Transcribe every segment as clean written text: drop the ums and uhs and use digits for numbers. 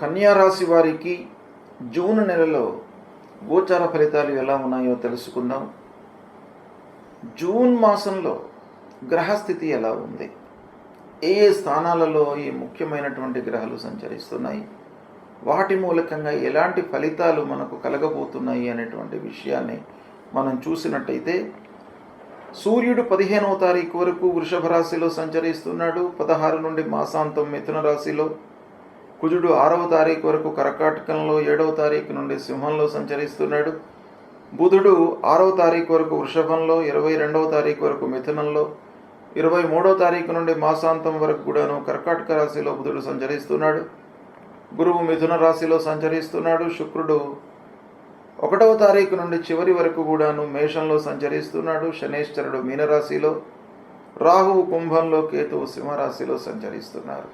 కన్యా రాశి వారికి జూన్ నెలలో గోచార ఫలితాలు ఎలా ఉన్నాయో తెలుసుకుందాం. జూన్ మాసంలో గ్రహస్థితి ఎలా ఉంది, ఏ ఏ స్థానాలలో ఈ ముఖ్యమైనటువంటి గ్రహాలు సంచరిస్తున్నాయి, వాటి మూలకంగా ఎలాంటి ఫలితాలు మనకు కలగబోతున్నాయి అనేటువంటి విషయాన్ని మనం చూసినట్టయితే, సూర్యుడు 15వ తారీఖు వరకు వృషభ రాశిలో సంచరిస్తున్నాడు. 16 నుండి మాసాంతం మిథున రాశిలో. కుజుడు 6వ తారీఖు వరకు కర్కాటకంలో, 7వ తారీఖు నుండి సింహంలో సంచరిస్తున్నాడు. బుధుడు 6వ తారీఖు వరకు వృషభంలో, 22వ తారీఖు వరకు మిథునంలో, 23వ తారీఖు నుండి మాసాంతం వరకు కూడాను కర్కాటక రాశిలో బుధుడు సంచరిస్తున్నాడు. గురువు మిథున రాశిలో సంచరిస్తున్నాడు. శుక్రుడు 1వ తారీఖు నుండి చివరి వరకు కూడాను మేషంలో సంచరిస్తున్నాడు. శనేశ్వరుడు మీనరాశిలో, రాహువు కుంభంలో, కేతువు సింహరాశిలో సంచరిస్తున్నారు.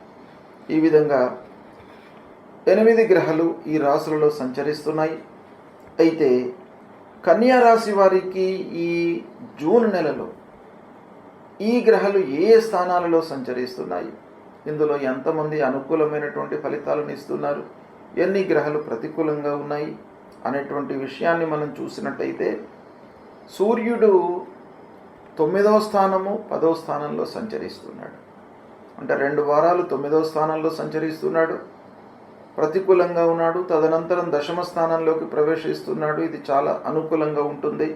ఈ విధంగా 8 గ్రహాలు ఈ రాశులలో సంచరిస్తున్నాయి. అయితే కన్యా రాశి వారికి ఈ జూన్ నెలలో ఈ గ్రహాలు ఏ స్థానాలలో సంచరిస్తున్నాయి, ఇందులో ఎంతమంది అనుకూలమైనటువంటి ఫలితాలను ఇస్తున్నారు, ఎన్ని గ్రహాలు ప్రతికూలంగా ఉన్నాయి అనేటువంటి విషయాన్ని మనం చూసినట్టయితే, సూర్యుడు 9వ స్థానము 10వ స్థానంలో సంచరిస్తున్నాడు. అంటే 2 వారాలు 9వ స్థానంలో సంచరిస్తున్నాడు, ప్రతికూలంగా ఉన్నాడు. తదనంతరం 10వ స్థానంలోకి ప్రవేశిస్తున్నాడు. ఇది చాలా అనుకూలంగా ఉంటుంది.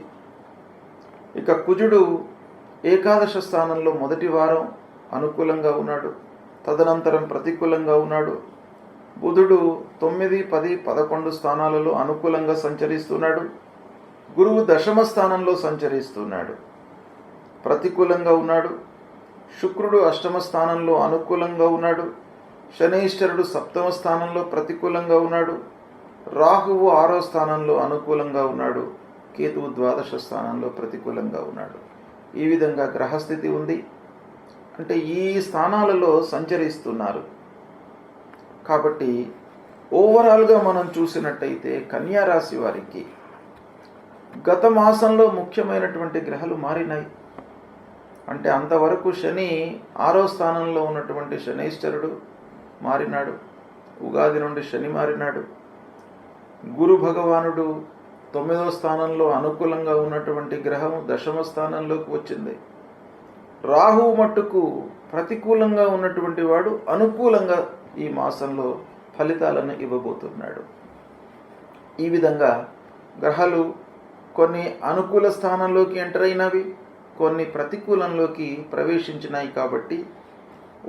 ఇక కుజుడు 11వ స్థానంలో మొదటి వారం అనుకూలంగా ఉన్నాడు, తదనంతరం ప్రతికూలంగా ఉన్నాడు. బుధుడు 9, 10, 11 స్థానాలలో అనుకూలంగా సంచరిస్తున్నాడు. గురువు 10వ స్థానంలో సంచరిస్తున్నాడు, ప్రతికూలంగా ఉన్నాడు. శుక్రుడు 8వ స్థానంలో అనుకూలంగా ఉన్నాడు. శనీశ్వరుడు 7వ స్థానంలో ప్రతికూలంగా ఉన్నాడు. రాహువు 6వ స్థానంలో అనుకూలంగా ఉన్నాడు. కేతువు 12వ స్థానంలో ప్రతికూలంగా ఉన్నాడు. ఈ విధంగా గ్రహస్థితి ఉంది. అంటే ఈ స్థానాలలో సంచరిస్తున్నారు. కాబట్టి ఓవరాల్గా మనం చూసినట్టయితే కన్యా రాశి వారికి గత మాసంలో ముఖ్యమైనటువంటి గ్రహాలు మారినాయి. అంటే అంతవరకు శని 6వ స్థానంలో ఉన్నటువంటి శనైశ్వరుడు మారినాడు. ఉగాది నుండి శని మారినాడు. గురు భగవానుడు 9వ స్థానంలో అనుకూలంగా ఉన్నటువంటి గ్రహం 10వ స్థానంలోకి వచ్చింది. రాహువు మట్టుకు ప్రతికూలంగా ఉన్నటువంటి వాడు అనుకూలంగా ఈ మాసంలో ఫలితాలను ఇవ్వబోతున్నాడు. ఈ విధంగా గ్రహాలు కొన్ని అనుకూల స్థానంలోకి ఎంటర్ అయినవి, కొన్ని ప్రతికూలంలోకి ప్రవేశించినాయి. కాబట్టి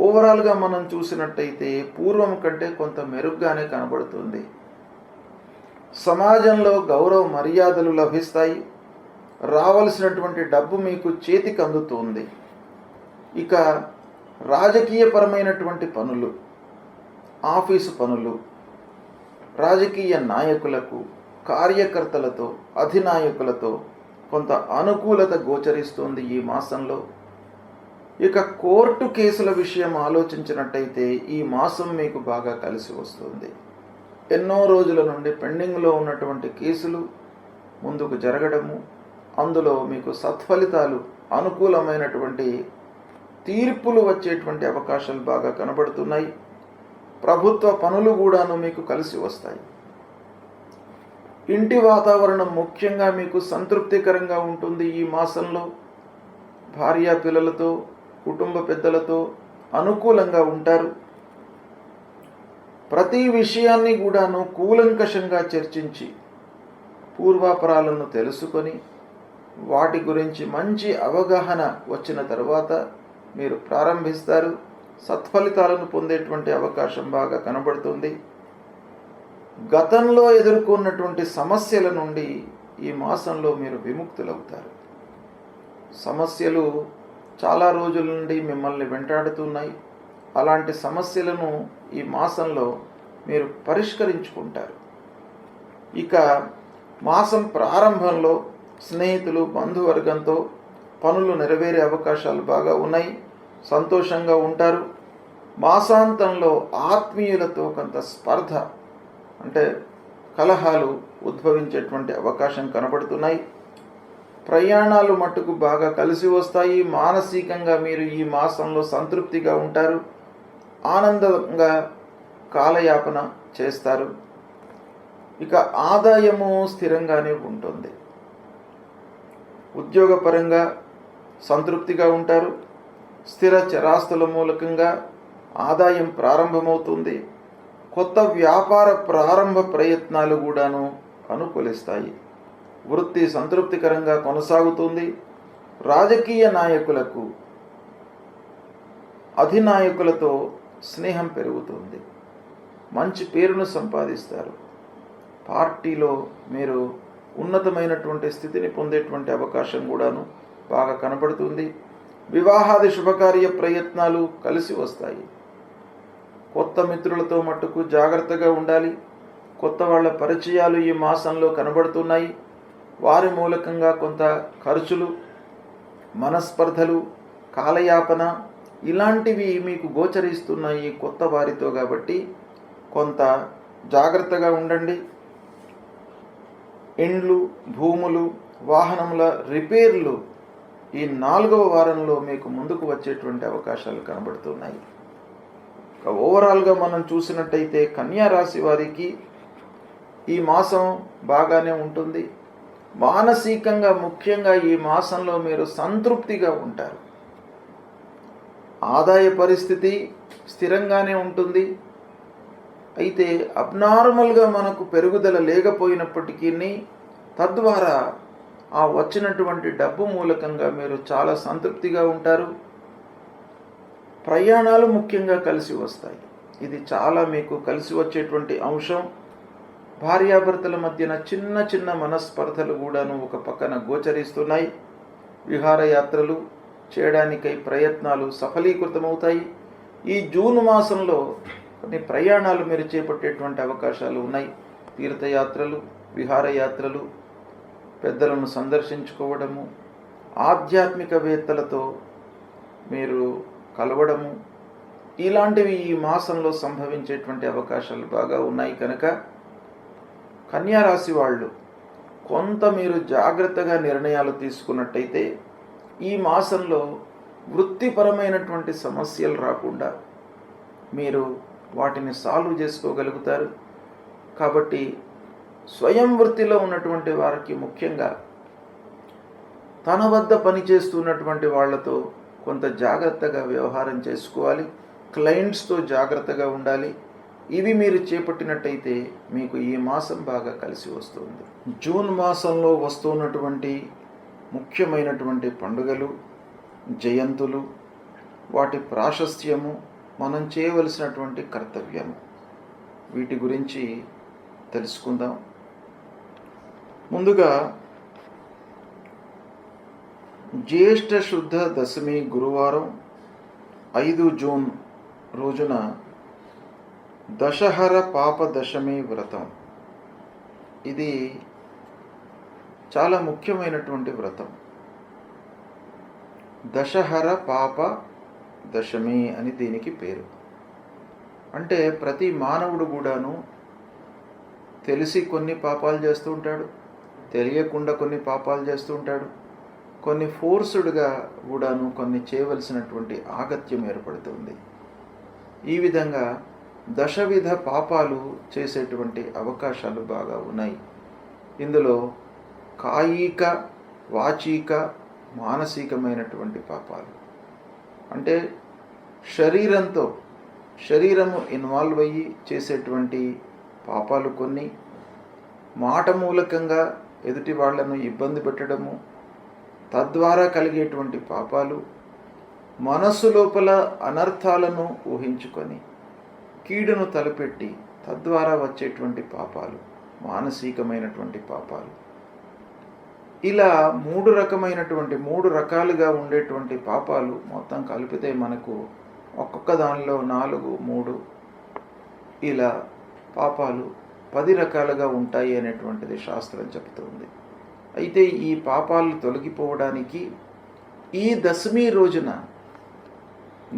ఓవరాల్గా మనం చూసినట్టయితే పూర్వం కంటే కొంత మెరుగ్గానే కనబడుతుంది. సమాజంలో గౌరవ మర్యాదలు లభిస్తాయి. రావలసినటువంటి డబ్బు మీకు చేతికి అందుతుంది. ఇక రాజకీయపరమైనటువంటి పనులు, ఆఫీసు పనులు, రాజకీయ నాయకులకు, కార్యకర్తలతో, అధినాయకులతో కొంత అనుకూలత గోచరిస్తుంది ఈ మాసంలో. ఇక కోర్టు కేసుల విషయం ఆలోచించినట్టయితే ఈ మాసం మీకు బాగా కలిసి వస్తుంది. ఎన్నో రోజుల నుండి పెండింగ్లో ఉన్నటువంటి కేసులు ముందుకు జరగడము, అందులో మీకు సత్ఫలితాలు, అనుకూలమైనటువంటి తీర్పులు వచ్చేటువంటి అవకాశాలు బాగా కనబడుతున్నాయి. ప్రభుత్వ పనులు కూడాను మీకు కలిసి వస్తాయి. ఇంటి వాతావరణం ముఖ్యంగా మీకు సంతృప్తికరంగా ఉంటుంది. ఈ మాసంలో భార్య పిల్లలతో, కుటుంబ పెద్దలతో అనుకూలంగా ఉంటారు. ప్రతి విషయాన్ని కూడాను కూలంకషంగా చర్చించి పూర్వాపరాలను తెలుసుకొని వాటి గురించి మంచి అవగాహన వచ్చిన తర్వాత మీరు ప్రారంభిస్తారు. సత్ఫలితాలను పొందేటువంటి అవకాశం బాగా కనబడుతుంది. గతంలో ఎదుర్కొన్నటువంటి సమస్యల నుండి ఈ మాసంలో మీరు విముక్తులవుతారు. సమస్యలు చాలా రోజుల నుండి మిమ్మల్ని వెంటాడుతున్నాయి. అలాంటి సమస్యలను ఈ మాసంలో మీరు పరిష్కరించుకుంటారు. ఇక మాసం ప్రారంభంలో స్నేహితులు, బంధువర్గంతో పనులు నెరవేరే అవకాశాలు బాగా ఉన్నాయి. సంతోషంగా ఉంటారు. మాసాంతంలో ఆత్మీయులతో కొంత స్పర్ధ, అంటే కలహాలు ఉద్భవించేటువంటి అవకాశం కనబడుతున్నాయి. ప్రయాణాలు మట్టుకు బాగా కలిసి వస్తాయి. మానసికంగా మీరు ఈ మాసంలో సంతృప్తిగా ఉంటారు. ఆనందంగా కాలయాపన చేస్తారు. ఇక ఆదాయము స్థిరంగానే ఉంటుంది. ఉద్యోగపరంగా సంతృప్తిగా ఉంటారు. స్థిర చరాస్తుల మూలకంగా ఆదాయం ప్రారంభమవుతుంది. కొత్త వ్యాపార ప్రారంభ ప్రయత్నాలు కూడాను అనుకూలిస్తాయి. వృత్తి సంతృప్తికరంగా కొనసాగుతుంది. రాజకీయ నాయకులకు అధినాయకులతో స్నేహం పెరుగుతుంది. మంచి పేరును సంపాదిస్తారు. పార్టీలో మీరు ఉన్నతమైనటువంటి స్థితిని పొందేటువంటి అవకాశం కూడాను బాగా కనబడుతుంది. వివాహాది శుభకార్య ప్రయత్నాలు కలిసి వస్తాయి. కొత్త మిత్రులతో మట్టుకు జాగ్రత్తగా ఉండాలి. కొత్త వాళ్ళ పరిచయాలు ఈ మాసంలో కనబడుతున్నాయి. వారి మూలకంగా కొంత ఖర్చులు, మనస్పర్ధలు, కాలయాపన ఇలాంటివి మీకు గోచరిస్తున్నాయి కొత్త వారితో. కాబట్టి కొంత జాగ్రత్తగా ఉండండి. ఇండ్లు, భూములు, వాహనముల రిపేర్లు ఈ 4వ వారంలో మీకు ముందుకు వచ్చేటువంటి అవకాశాలు కనబడుతున్నాయి. ఓవరాల్గా మనం చూసినట్టయితే కన్యా రాశి వారికి ఈ మాసం బాగానే ఉంటుంది. మానసికంగా ముఖ్యంగా ఈ మాసంలో మీరు సంతృప్తిగా ఉంటారు. ఆదాయ పరిస్థితి స్థిరంగానే ఉంటుంది. అయితే అబ్నార్మల్గా మనకు పెరుగుదల లేకపోయినప్పటికీ తద్వారా ఆ వచ్చినటువంటి డబ్బు మూలకంగా మీరు చాలా సంతృప్తిగా ఉంటారు. ప్రయాణాలు ముఖ్యంగా కలిసి వస్తాయి. ఇది చాలా మీకు కలిసి వచ్చేటువంటి అంశం. భార్యాభర్తల మధ్యన చిన్న చిన్న మనస్పర్ధలు కూడాను ఒక పక్కన గోచరిస్తున్నాయి. విహారయాత్రలు చేయడానికై ప్రయత్నాలు సఫలీకృతమవుతాయి. ఈ జూన్ మాసంలో కొన్ని ప్రయాణాలు మీరు చేపట్టేటువంటి అవకాశాలు ఉన్నాయి. తీర్థయాత్రలు, విహారయాత్రలు, పెద్దలను సందర్శించుకోవడము, ఆధ్యాత్మికవేత్తలతో మీరు కలవడము ఇలాంటివి ఈ మాసంలో సంభవించేటువంటి అవకాశాలు బాగా ఉన్నాయి. కనుక కన్యారాశి వాళ్ళు కొంత మీరు జాగ్రత్తగా నిర్ణయాలు తీసుకున్నట్టయితే ఈ మాసంలో వృత్తిపరమైనటువంటి సమస్యలు రాకుండా మీరు వాటిని సాల్వ్ చేసుకోగలుగుతారు. కాబట్టి స్వయం వృత్తిలో ఉన్నటువంటి వారికి ముఖ్యంగా తన వద్ద పనిచేస్తున్నటువంటి వాళ్లతో కొంత జాగ్రత్తగా వ్యవహారం చేసుకోవాలి. క్లయింట్స్తో జాగ్రత్తగా ఉండాలి. ఇవి మీరు చేపట్టినట్టయితే మీకు ఈ మాసం బాగా కలిసి వస్తుంది. జూన్ మాసంలో వస్తున్నటువంటి ముఖ్యమైనటువంటి పండుగలు, జయంతులు, వాటి ప్రాశస్త్యము, మనం చేయవలసినటువంటి కర్తవ్యము, వీటి గురించి తెలుసుకుందాం. ముందుగా జ్యేష్ఠ శుద్ధ దశమి గురువారం 5 జూన్ రోజున దశహర పాప దశమి వ్రతం. ఇది చాలా ముఖ్యమైనటువంటి వ్రతం. దశహర పాప దశమి అని దీనికి పేరు. అంటే ప్రతి మానవుడు కూడాను తెలిసి కొన్ని పాపాలు చేస్తూ ఉంటాడు, తెలియకుండా కొన్ని పాపాలు చేస్తూ ఉంటాడు, కొన్ని ఫోర్స్డ్గా కూడాను కొన్ని చేయవలసినటువంటి ఆగత్యం ఏర్పడుతుంది. ఈ విధంగా దశవిధ పాపాలు చేసేటువంటి అవకాశాలు బాగా ఉన్నాయి. ఇందులో కాయిక, వాచిక, మానసికమైనటువంటి పాపాలు అంటే శరీరము ఇన్వాల్వ్ అయ్యి చేసేటువంటి పాపాలు కొన్ని, మాట మూలకంగా ఎదుటి వాళ్లను ఇబ్బంది పెట్టడము, తద్వారా కలిగేటువంటి పాపాలు, మనస్సు లోపల అనర్థాలను ఊహించుకొని కీడును తలపెట్టి తద్వారా వచ్చేటువంటి పాపాలు, మానసికమైనటువంటి పాపాలు. ఇలా 3 రకాలుగా ఉండేటువంటి పాపాలు మొత్తం కలిపితే మనకు ఒక్కొక్క దానిలో 4, 3 ఇలా పాపాలు 10 రకాలుగా ఉంటాయి అనేటువంటిది శాస్త్రం చెబుతుంది. అయితే ఈ పాపాలు తొలగిపోవడానికి ఈ దశమి రోజున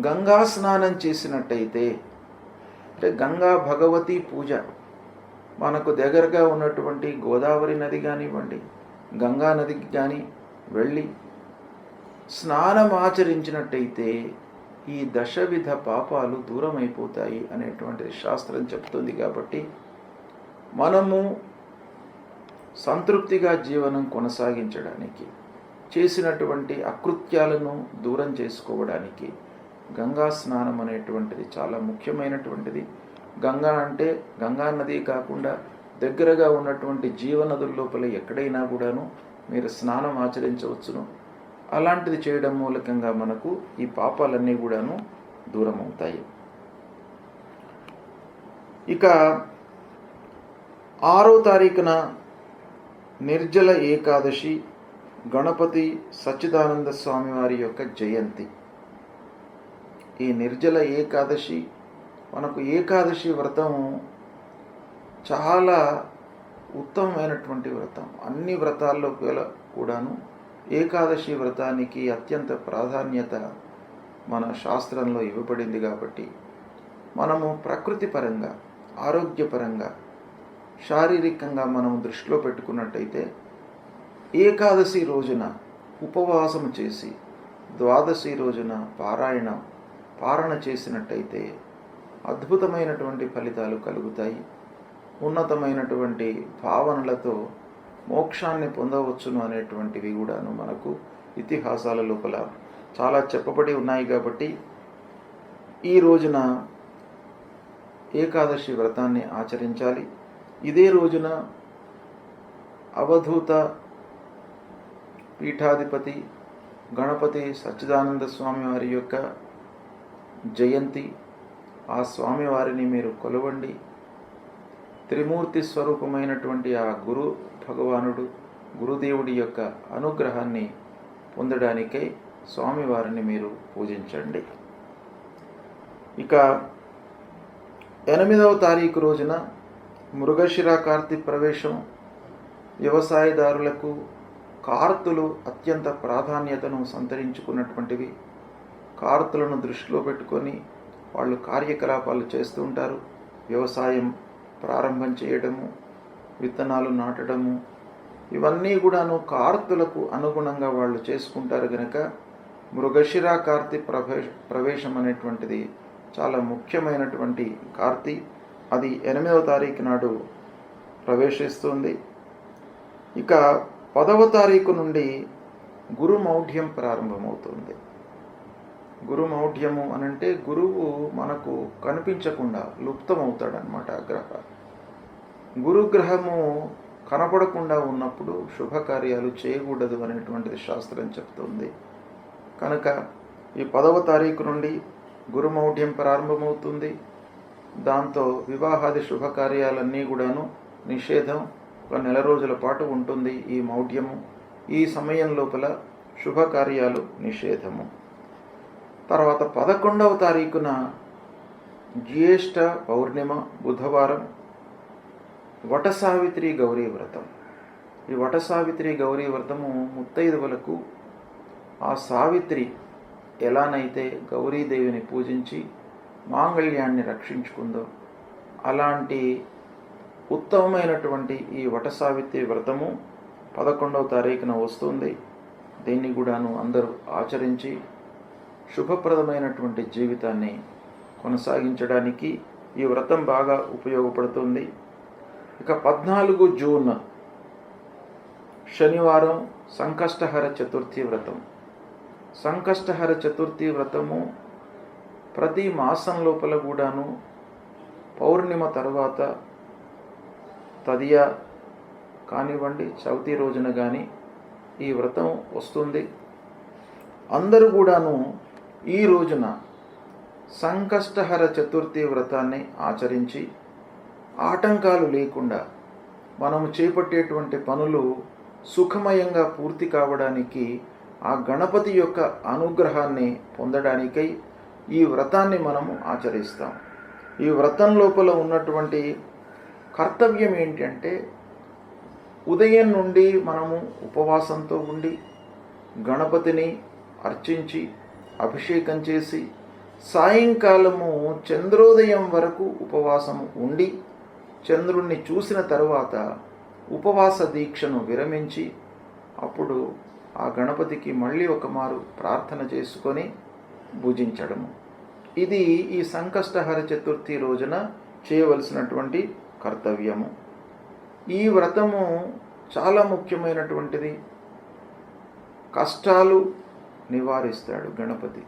గంగా స్నానం చేసినట్టయితే, అంటే గంగా భగవతి పూజ, మనకు దగ్గరగా ఉన్నటువంటి గోదావరి నది కానివ్వండి, గంగా నదికి కానీ వెళ్ళి స్నానం ఆచరించినట్టయితే ఈ దశవిధ పాపాలు దూరమైపోతాయి అనేటువంటిది శాస్త్రం చెప్తుంది. కాబట్టి మనము సంతృప్తిగా జీవనం కొనసాగించడానికి, చేసినటువంటి అకృత్యాలను దూరం చేసుకోవడానికి గంగా స్నానం అనేటువంటిది చాలా ముఖ్యమైనటువంటిది. గంగా అంటే గంగా నది కాకుండా దగ్గరగా ఉన్నటువంటి జీవనదుల లోపల ఎక్కడైనా కూడాను మీరు స్నానం ఆచరించవచ్చును. అలాంటిది చేయడం మూలకంగా మనకు ఈ పాపాలన్నీ కూడాను దూరం అవుతాయి. ఇక 6వ తారీఖున నిర్జల ఏకాదశి, గణపతి సచ్చిదానంద స్వామి వారి యొక్క జయంతి. ఈ నిర్జల ఏకాదశి, మనకు ఏకాదశి వ్రతం చాలా ఉత్తమమైనటువంటి వ్రతం. అన్ని వ్రతాల్లో కూడాను ఏకాదశి వ్రతానికి అత్యంత ప్రాధాన్యత మన శాస్త్రంలో ఇవ్వబడింది. కాబట్టి మనము ప్రకృతి పరంగా, ఆరోగ్యపరంగా, శారీరకంగా మనం దృష్టిలో పెట్టుకున్నట్టయితే ఏకాదశి రోజున ఉపవాసం చేసి ద్వాదశి రోజున పారణ చేసినట్టయితే అద్భుతమైనటువంటి ఫలితాలు కలుగుతాయి. ఉన్నతమైనటువంటి భావనలతో మోక్షాన్ని పొందవచ్చును అనేటువంటివి కూడాను మనకు ఇతిహాసాల లోపల చాలా చెప్పబడి ఉన్నాయి. కాబట్టి ఈ రోజున ఏకాదశి వ్రతాన్ని ఆచరించాలి. ఇదే రోజున అవధూత పీఠాధిపతి గణపతి సచ్చిదానంద స్వామి వారి యొక్క జయంతి. ఆ స్వామివారిని మీరు కొలవండి. త్రిమూర్తి స్వరూపమైనటువంటి ఆ గురు భగవానుడు, గురుదేవుడి యొక్క అనుగ్రహాన్ని పొందడానికై స్వామివారిని మీరు పూజించండి. ఇక 8వ తారీఖు రోజున మృగశిర కార్తీ ప్రవేశం. వ్యవసాయదారులకు కార్తులు అత్యంత ప్రాధాన్యతను సంతరించుకున్నటువంటివి. కార్తులను దృష్టిలో పెట్టుకొని వాళ్ళు కార్యకలాపాలు చేస్తూ ఉంటారు. వ్యవసాయం ప్రారంభం చేయడము, విత్తనాలు నాటడము, ఇవన్నీ కూడాను కార్తులకు అనుగుణంగా వాళ్ళు చేసుకుంటారు. కనుక మృగశిర కార్తీ ప్రవేశం అనేటువంటిది చాలా ముఖ్యమైనటువంటి కార్తీ. అది 8వ తారీఖు నాడు ప్రవేశిస్తుంది. ఇక 10వ తారీఖు నుండి గురుమౌఢ్యం ప్రారంభమవుతుంది. గురుమౌఢ్యము అనంటే గురువు మనకు కనిపించకుండా లుప్తమవుతాడనమాట. గురుగ్రహము కనపడకుండా ఉన్నప్పుడు శుభకార్యాలు చేయకూడదు అనేటువంటిది శాస్త్రం చెప్తుంది. కనుక ఈ 10వ తారీఖు నుండి గురుమౌఢ్యం ప్రారంభమవుతుంది. దాంతో వివాహాది శుభకార్యాలన్నీ కూడాను నిషేధం. ఒక నెల రోజుల పాటు ఉంటుంది ఈ మౌఢ్యము. ఈ సమయం లోపల శుభకార్యాలు నిషేధము. తర్వాత 11వ తారీఖున జ్యేష్ఠ పౌర్ణిమ బుధవారం వటసావిత్రి గౌరీ వ్రతం. ఈ వటసావిత్రి గౌరీ వ్రతము ముత్తైదువులకు ఆ సావిత్రి ఎలానైతే గౌరీదేవిని పూజించి మాంగళ్యాన్ని రక్షించుకుందో అలాంటి ఉత్తమమైనటువంటి ఈ వటసావిత్రి వ్రతము 11వ తారీఖున వస్తుంది. దీన్ని కూడాను అందరూ ఆచరించి శుభప్రదమైనటువంటి జీవితాన్ని కొనసాగించడానికి ఈ వ్రతం బాగా ఉపయోగపడుతుంది. ఇక 14 జూన్ శనివారం సంకష్టహర చతుర్థి వ్రతం. సంకష్టహర చతుర్థి వ్రతము ప్రతి మాసం లోపల కూడాను పౌర్ణిమ తర్వాత తదియ కానివ్వండి, చవితి రోజున కానీ ఈ వ్రతం వస్తుంది. అందరూ కూడాను ఈ రోజున సంకష్టహర చతుర్థి వ్రతాన్ని ఆచరించి ఆటంకాలు లేకుండా మనము చేపట్టేటువంటి పనులు సుఖమయంగా పూర్తి కావడానికి, ఆ గణపతి యొక్క అనుగ్రహాన్ని పొందడానికై ఈ వ్రతాన్ని మనము ఆచరిస్తాం. ఈ వ్రతం లోపల ఉన్నటువంటి కర్తవ్యం ఏంటంటే ఉదయం నుండి మనము ఉపవాసంతో ఉండి గణపతిని అర్చించి అభిషేకం చేసి సాయంకాలము చంద్రోదయం వరకు ఉపవాసము ఉండి చంద్రుణ్ణి చూసిన తరువాత ఉపవాస దీక్షను విరమించి అప్పుడు ఆ గణపతికి మళ్ళీ ఒకమారు ప్రార్థన చేసుకొని భుజించడము. ఇది ఈ సంకష్టహర చతుర్థి రోజున చేయవలసినటువంటి కర్తవ్యము. ఈ వ్రతము చాలా ముఖ్యమైనటువంటిది. కష్టాలు నివారిస్తాడు గణపతి,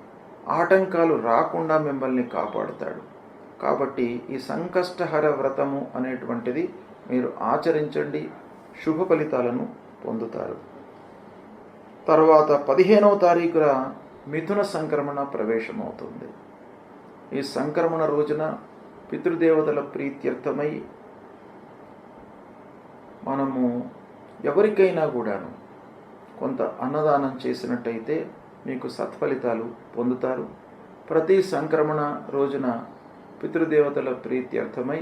ఆటంకాలు రాకుండా మిమ్మల్ని కాపాడుతాడు. కాబట్టి ఈ సంకష్టహర వ్రతము అనేటువంటిది మీరు ఆచరించండి, శుభ ఫలితాలను పొందుతారు. తర్వాత 15వ తారీఖున మిథున సంక్రమణ ప్రవేశమవుతుంది. ఈ సంక్రమణ రోజున పితృదేవతల ప్రీత్యర్థమై మనము ఎవరికైనా కూడాను కొంత అన్నదానం చేసినట్టయితే మీకు సత్ఫలితాలు పొందుతారు. ప్రతి సంక్రమణ రోజున పితృదేవతల ప్రీత్యర్థమై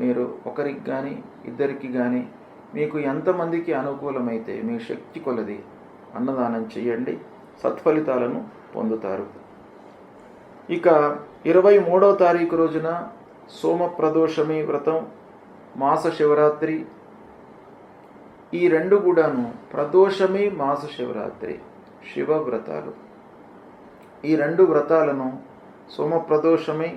మీరు ఒకరికి కానీ ఇద్దరికి కానీ మీకు ఎంతమందికి అనుకూలమైతే మీ శక్తి కొలది అన్నదానం చేయండి, సత్ఫలితాలను పొందుతారు. ఇక 23వ తారీఖు రోజున సోమప్రదోషమి వ్రతం, మాస శివరాత్రి, ఈ రెండు కూడాను ప్రదోషమి మాస శివరాత్రి శివ వ్రతాలు. ఈ రెండు వ్రతాలను సోమప్రదోషమి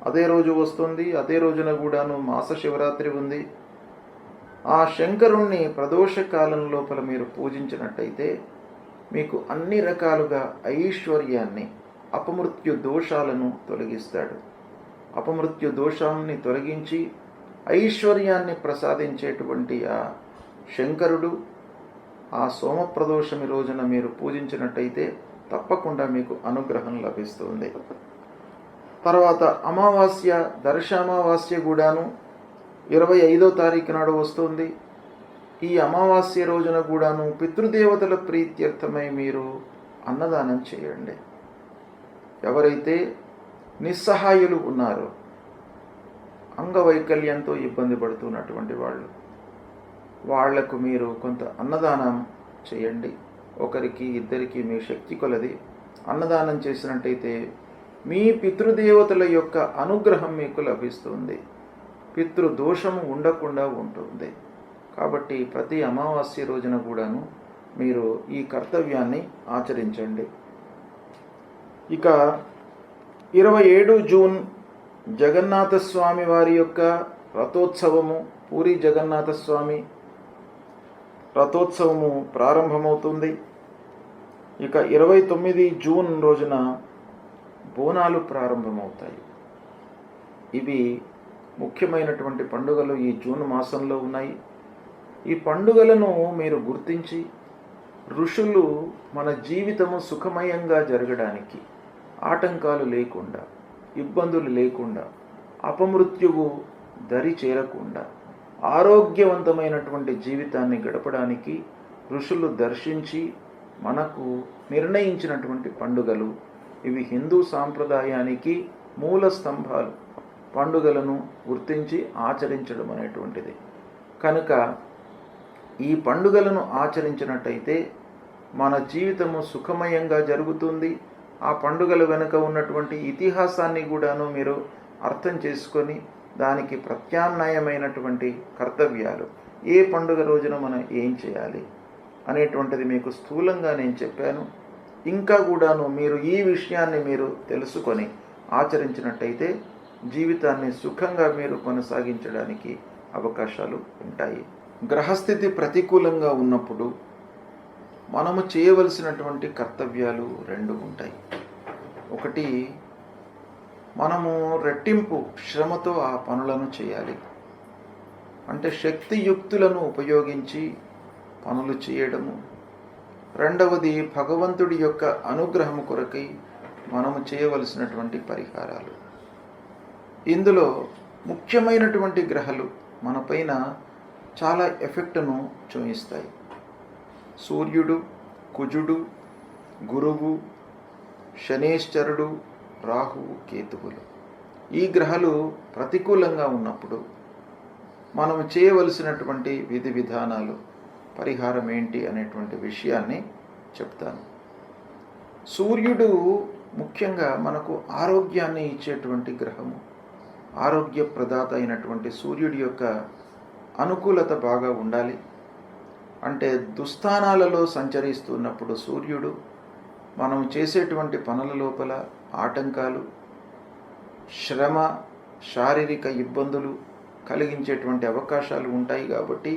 అదే రోజు వస్తుంది, అదే రోజున కూడాను మాస శివరాత్రి ఉంది. ఆ శంకరుణ్ణి ప్రదోష కాలం లోపల మీరు పూజించినట్టయితే మీకు అన్ని రకాలుగా ఐశ్వర్యాన్ని, అపమృత్యు దోషాలను తొలగిస్తాడు. అపమృత్యు దోషాన్ని తొలగించి ఐశ్వర్యాన్ని ప్రసాదించేటువంటి ఆ శంకరుడు ఆ సోమప్రదోషమి రోజున మీరు పూజించినట్టయితే తప్పకుండా మీకు అనుగ్రహం లభిస్తుంది. తర్వాత అమావాస్య, దర్శామావాస్య కూడాను 25వ తారీఖు నాడు వస్తుంది. ఈ అమావాస్య రోజున కూడాను పితృదేవతల ప్రీత్యర్థమై మీరు అన్నదానం చేయండి. ఎవరైతే నిస్సహాయులు ఉన్నారో, అంగవైకల్యంతో ఇబ్బంది పడుతున్నటువంటి వాళ్లకు మీరు కొంత అన్నదానం చేయండి. ఒకరికి ఇద్దరికి మీ శక్తి కొలది అన్నదానం చేసినట్టయితే మీ పితృదేవతల యొక్క అనుగ్రహం మీకు లభిస్తుంది, పితృదోషము ఉండకుండా ఉంటుంది. కాబట్టి ప్రతి అమావాస్య రోజున కూడాను మీరు ఈ కర్తవ్యాన్ని ఆచరించండి. ఇక 27 జూన్ జగన్నాథస్వామి వారి యొక్క రథోత్సవము, పూరి జగన్నాథస్వామి రథోత్సవము ప్రారంభమవుతుంది. ఇక 29 జూన్ రోజున బోనాలు ప్రారంభమవుతాయి. ఇవి ముఖ్యమైనటువంటి పండుగలు ఈ జూన్ మాసంలో ఉన్నాయి. ఈ పండుగలను మీరు గుర్తించి ఋషులు మన జీవితము సుఖమయంగా జరగడానికి, ఆటంకాలు లేకుండా, ఇబ్బందులు లేకుండా, అపమృత్యువు దరి చేరకుండా ఆరోగ్యవంతమైనటువంటి జీవితాన్ని గడపడానికి ఋషులు దర్శించి మనకు నిర్ణయించినటువంటి పండుగలు ఇవి. హిందూ సాంప్రదాయానికి మూల స్తంభాలు. పండుగలను గుర్తించి ఆచరించడం అనేటువంటిది. కనుక ఈ పండుగలను ఆచరించినట్టయితే మన జీవితము సుఖమయంగా జరుగుతుంది. ఆ పండుగల వెనుక ఉన్నటువంటి ఇతిహాసాన్ని కూడాను మీరు అర్థం చేసుకొని దానికి ప్రత్యామ్నాయమైనటువంటి కర్తవ్యాలు, ఏ పండుగ రోజున మనం ఏం చేయాలి అనేటువంటిది మీకు స్థూలంగా నేను చెప్పాను. ఇంకా కూడాను మీరు ఈ విషయాన్ని మీరు తెలుసుకొని ఆచరించినట్టయితే జీవితాన్ని సుఖంగా మీరు కొనసాగించడానికి అవకాశాలు ఉంటాయి. గ్రహస్థితి ప్రతికూలంగా ఉన్నప్పుడు మనము చేయవలసినటువంటి కర్తవ్యాలు 2 ఉంటాయి. ఒకటి, మనము రెట్టింపు శ్రమతో ఆ పనులను చేయాలి. అంటే శక్తియుక్తులను ఉపయోగించి పనులు చేయడము. రెండవది, భగవంతుడి యొక్క అనుగ్రహం కొరకై మనము చేయవలసినటువంటి పరిహారాలు. ఇందులో ముఖ్యమైనటువంటి గ్రహాలు మనపైన చాలా ఎఫెక్ట్ను చూపిస్తాయి. సూర్యుడు, కుజుడు, గురువు, శనేశ్వరుడు, రాహువు, కేతువులు. ఈ గ్రహాలు ప్రతికూలంగా ఉన్నప్పుడు మనం చేయవలసినటువంటి విధి విధానాలు, పరిహారం ఏంటి అనేటువంటి విషయాన్ని చెప్తాను. సూర్యుడు ముఖ్యంగా మనకు ఆరోగ్యాన్ని ఇచ్చేటువంటి గ్రహము. ఆరోగ్య ప్రదాత అయినటువంటి సూర్యుడి యొక్క అనుకూలత బాగా ఉండాలి. అంటే దుస్థానాలలో సంచరిస్తున్నప్పుడు సూర్యుడు మనం చేసేటువంటి పనుల లోపల ఆటంకాలు, శ్రమ, శారీరక ఇబ్బందులు కలిగించేటువంటి అవకాశాలు ఉంటాయి. కాబట్టి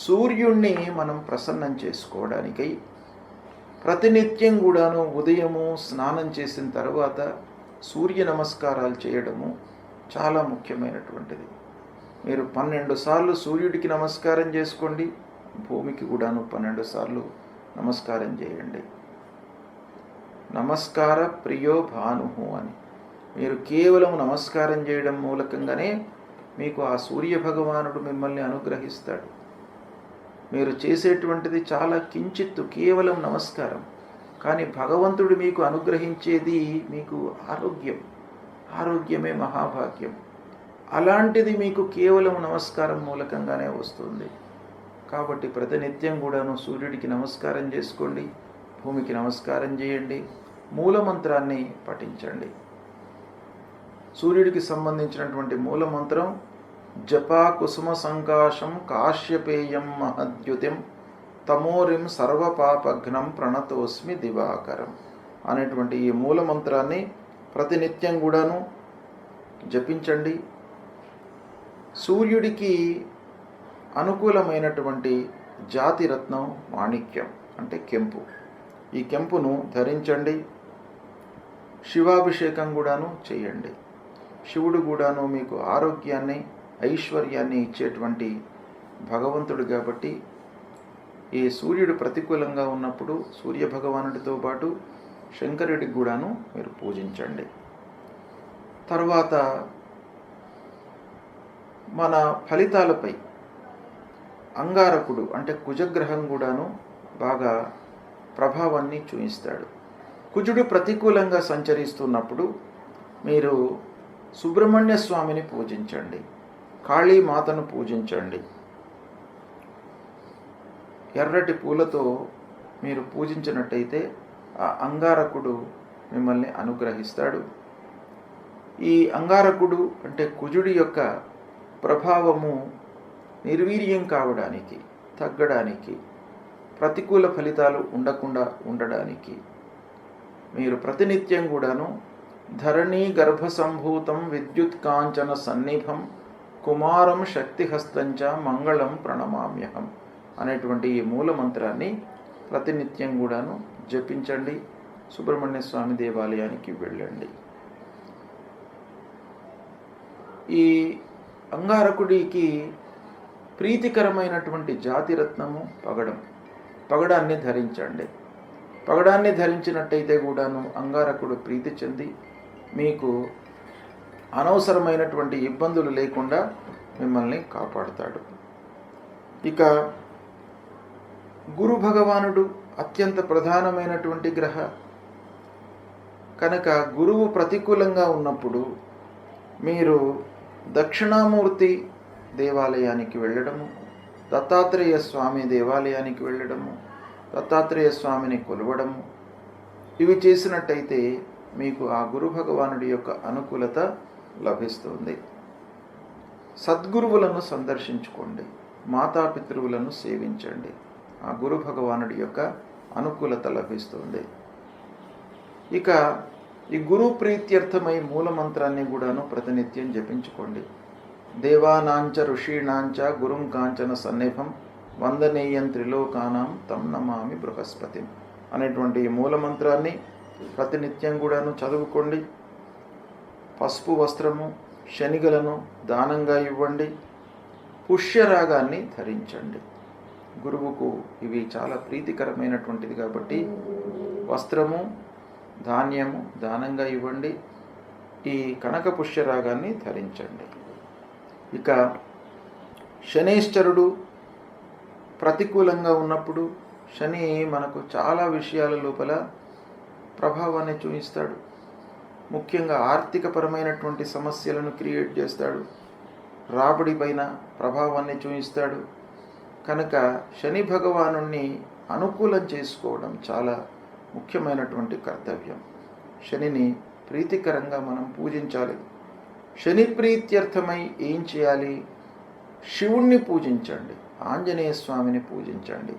సూర్యుణ్ణి మనం ప్రసన్నం చేసుకోవడానికై ప్రతినిత్యం కూడాను ఉదయము స్నానం చేసిన తర్వాత సూర్య నమస్కారాలు చేయడము చాలా ముఖ్యమైనటువంటిది. మీరు 12 సార్లు సూర్యుడికి నమస్కారం చేసుకోండి, భూమికి కూడాను 12 సార్లు నమస్కారం చేయండి. నమస్కార ప్రియో భానుహు అని మీరు కేవలం నమస్కారం చేయడం మూలకంగానే మీకు ఆ సూర్య భగవానుడు మిమ్మల్ని అనుగ్రహిస్తాడు. మీరు చేసేటువంటిది చాలా కించిత్తు, కేవలం నమస్కారం. కానీ భగవంతుడు మీకు అనుగ్రహించేది మీకు ఆరోగ్యం. ఆరోగ్యమే మహాభాగ్యం. అలాంటిది మీకు కేవలం నమస్కారం మూలకంగానే వస్తుంది. కాబట్టి ప్రతినిత్యం కూడాను సూర్యుడికి నమస్కారం చేసుకోండి, భూమికి నమస్కారం చేయండి, మూలమంత్రాన్ని పఠించండి. సూర్యుడికి సంబంధించినటువంటి మూలమంత్రం జపా కుసుమ సంకాశం కాశ్యపేయం మహద్యుతిం తమోరిం సర్వపాపఘ్నం ప్రణతోస్మి దివాకరం అనేటువంటి ఈ మూలమంత్రాన్ని ప్రతినిత్యం కూడాను జపించండి. సూర్యుడికి అనుకూలమైనటువంటి జాతి రత్నం మాణిక్యం అంటే కెంపు. ఈ కెంపును ధరించండి. శివాభిషేకం కూడాను చేయండి. శివుడు కూడాను మీకు ఆరోగ్యాన్ని, ఐశ్వర్యాన్ని ఇచ్చేటువంటి భగవంతుడు. కాబట్టి ఈ సూర్యుడు ప్రతికూలంగా ఉన్నప్పుడు సూర్యభగవానుడితో పాటు శంకరుడికి కూడాను మీరు పూజించండి. తర్వాత మన ఫలితాలపై అంగారకుడు అంటే కుజగ్రహం కూడాను బాగా ప్రభావాన్ని చూపిస్తాడు. కుజుడు ప్రతికూలంగా సంచరిస్తున్నప్పుడు మీరు సుబ్రహ్మణ్య స్వామిని పూజించండి, కాళీమాతను పూజించండి. ఎర్రటి పూలతో మీరు పూజించినట్టయితే ఆ అంగారకుడు మిమ్మల్ని అనుగ్రహిస్తాడు. ఈ అంగారకుడు అంటే కుజుడి యొక్క ప్రభావము నిర్వీర్యం కావడానికి, తగ్గడానికి, ప్రతికూల ఫలితాలు ఉండకుండా ఉండడానికి మీరు ప్రతినిత్యం కూడాను ధరణీ గర్భసంభూతం విద్యుత్ కాంచన సన్నిభం కుమారం శక్తిహస్తంచ మంగళం ప్రణమామ్యహం అనేటువంటి ఈ మూలమంత్రాన్ని ప్రతినిత్యం కూడాను జపించండి. సుబ్రహ్మణ్య స్వామి దేవాలయానికి వెళ్ళండి. ఈ అంగారకుడికి ప్రీతికరమైనటువంటి జాతిరత్నము పగడం. పగడాన్ని ధరించండి. పగడాన్ని ధరించినట్టయితే కూడాను అంగారకుడు ప్రీతి చెంది మీకు అనవసరమైనటువంటి ఇబ్బందులు లేకుండా మిమ్మల్ని కాపాడుతాడు. ఇక గురు భగవానుడు అత్యంత ప్రధానమైనటువంటి గ్రహ కనుక గురువు ప్రతికూలంగా ఉన్నప్పుడు మీరు దక్షిణామూర్తి దేవాలయానికి వెళ్ళడము, దత్తాత్రేయ స్వామి దేవాలయానికి వెళ్ళడము, దత్తాత్రేయ స్వామిని కొలవడము, ఇవి చేసినట్టయితే మీకు ఆ గురు భగవానుడి యొక్క అనుకూలత లభిస్తుంది. సద్గురువులను సందర్శించుకోండి, మాతాపితృవులను సేవించండి. ఆ గురు భగవానుడి యొక్క అనుకూలత లభిస్తుంది. ఇక ఈ గురు ప్రీత్యర్థమై మూలమంత్రాన్ని కూడాను ప్రతినిత్యం జపించుకోండి. దేవానాంచ ఋషీణాంచ గురుం కాంచన సన్నిభం వందనీయం త్రిలోకానాం తం నమామి బృహస్పతి అనేటువంటి ఈ మూలమంత్రాన్ని ప్రతినిత్యం కూడాను చదువుకోండి. పసుపు వస్త్రము, శనిగలను దానంగా ఇవ్వండి. పుష్యరాగాన్ని ధరించండి. గురువుకు ఇవి చాలా ప్రీతికరమైనటువంటిది కాబట్టి వస్త్రము, ధాన్యము దానంగా ఇవ్వండి. ఈ కనక పుష్యరాగాన్ని ధరించండి. ఇక శనైశ్చరుడు ప్రతికూలంగా ఉన్నప్పుడు శని మనకు చాలా విషయాల లోపల ప్రభావాన్ని చూపిస్తాడు. ముఖ్యంగా ఆర్థికపరమైనటువంటి సమస్యలను క్రియేట్ చేస్తాడు. రాబడి పైన ప్రభావాన్ని చూపిస్తాడు. కనుక శని భగవానుణ్ణి అనుకూలం చేసుకోవడం చాలా ముఖ్యమైనటువంటి కర్తవ్యం. శనిని ప్రీతికరంగా మనం పూజించాలి. శని ప్రీత్యర్థమై ఏం చేయాలి? శివుణ్ణి పూజించండి, ఆంజనేయ స్వామిని పూజించండి,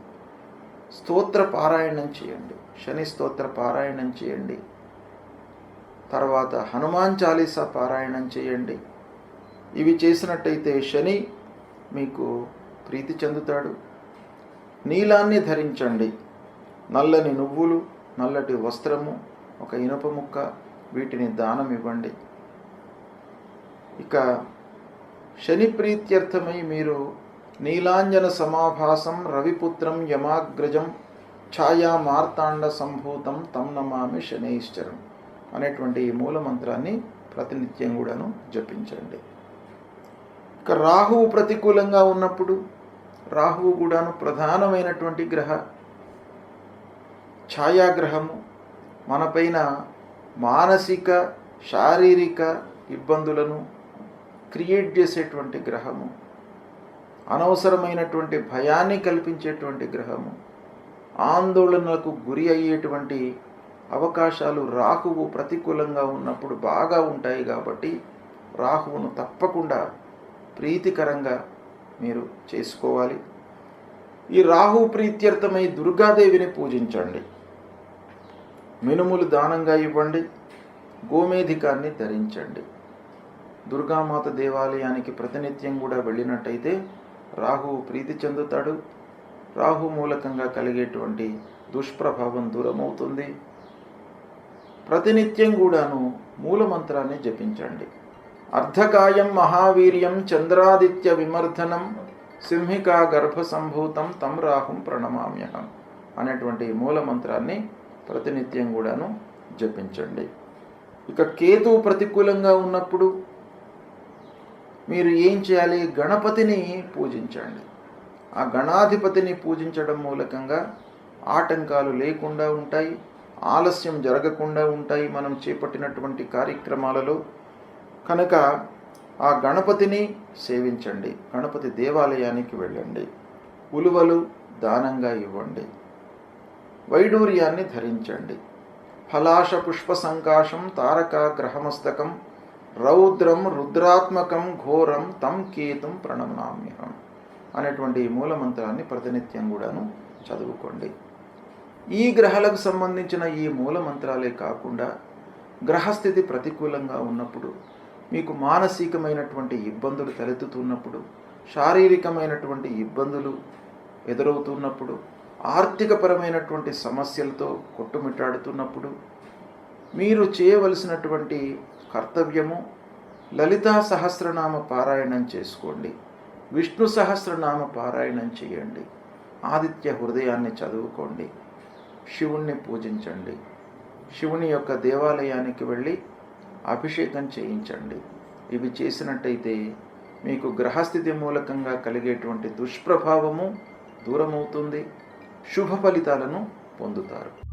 స్తోత్ర పారాయణం చేయండి, శని స్తోత్ర పారాయణం చేయండి. తర్వాత హనుమాన్ చాలీసా పారాయణం చేయండి. ఇవి చేసినట్టయితే శని మీకు ప్రీతి చెందుతాడు. నీలాన్ని ధరించండి. నల్లని నువ్వులు, నల్లటి వస్త్రము, ఒక ఇనుప ముక్క, వీటిని దానం ఇవ్వండి. ఇక శని ప్రీత్యర్థమై మీరు నీలాంజన సమాభాసం రవిపుత్రం యమాగ్రజం ఛాయా మార్తాండ సంభూతం తం నమామి శనైశ్చరం అనేటువంటి ఈ మూలమంత్రాన్ని ప్రతినిత్యం కూడాను జపించండి. ఇక రాహువు ప్రతికూలంగా ఉన్నప్పుడు, రాహువు కూడాను ప్రధానమైనటువంటి ఛాయాగ్రహము, మనపైన మానసిక శారీరక ఇబ్బందులను క్రియేట్ చేసేటువంటి గ్రహము, అనవసరమైనటువంటి భయాన్ని కల్పించేటువంటి గ్రహము, ఆందోళనలకు గురి అయ్యేటువంటి అవకాశాలు రాహువు ప్రతికూలంగా ఉన్నప్పుడు బాగా ఉంటాయి. కాబట్టి రాహువును తప్పకుండా ప్రీతికరంగా మీరు చేసుకోవాలి. ఈ రాహు ప్రీత్యర్థమై దుర్గాదేవిని పూజించండి. మినుములు దానంగా ఇవ్వండి. గోమేధికాన్ని ధరించండి. దుర్గామాత దేవాలయానికి ప్రతినిత్యం కూడా వెళ్ళినట్టయితే రాహువు ప్రీతి చెందుతాడు. రాహు మూలకంగా కలిగేటువంటి దుష్ప్రభావం దూరమవుతుంది. ప్రతినిత్యం కూడాను మూలమంత్రాన్ని జపించండి. అర్ధకాయం మహావీర్యం చంద్రాదిత్య విమర్ధనం సింహికా గర్భ సంభూతం తం రాహుం ప్రణమామ్యహం అనేటువంటి మూలమంత్రాన్ని ప్రతినిత్యం కూడాను జపించండి. ఇక కేతు ప్రతికూలంగా ఉన్నప్పుడు మీరు ఏం చేయాలి? గణపతిని పూజించండి. ఆ గణాధిపతిని పూజించడం మూలకంగా ఆటంకాలు లేకుండా ఉంటాయి, ఆలస్యం జరగకుండా ఉంటాయి మనం చేపట్టినటువంటి కార్యక్రమాలలో. కనుక ఆ గణపతిని సేవించండి. గణపతి దేవాలయానికి వెళ్ళండి. ఉలువలు దానంగా ఇవ్వండి. వైడూర్యాన్ని ధరించండి. ఫలాశ పుష్ప సంకాశం తారక గ్రహమస్తకం రౌద్రం రుద్రాత్మకం ఘోరం తం కేతుం ప్రణమామ్యహం అనేటువంటి మూలమంత్రాన్ని ప్రతినిత్యం కూడాను చదువుకోండి. ఈ గ్రహాలకు సంబంధించిన ఈ మూలమంత్రాలే కాకుండా గ్రహస్థితి ప్రతికూలంగా ఉన్నప్పుడు, మీకు మానసికమైనటువంటి ఇబ్బందులు తలెత్తుతున్నప్పుడు, శారీరకమైనటువంటి ఇబ్బందులు ఎదురవుతున్నప్పుడు, ఆర్థికపరమైనటువంటి సమస్యలతో కొట్టుమిట్టాడుతున్నప్పుడు మీరు చేయవలసినటువంటి కర్తవ్యము లలితా సహస్రనామ పారాయణం చేసుకోండి. విష్ణు సహస్రనామ పారాయణం చేయండి. ఆదిత్య హృదయాన్ని చదువుకోండి. శివుణ్ణి పూజించండి. శివుని యొక్క దేవాలయానికి వెళ్ళి అభిషేకం చేయించండి. ఇవి చేసినట్టయితే మీకు గ్రహస్థితి మూలకంగా కలిగేటువంటి దుష్ప్రభావము దూరమవుతుంది. శుభ ఫలితాలను పొందుతారు.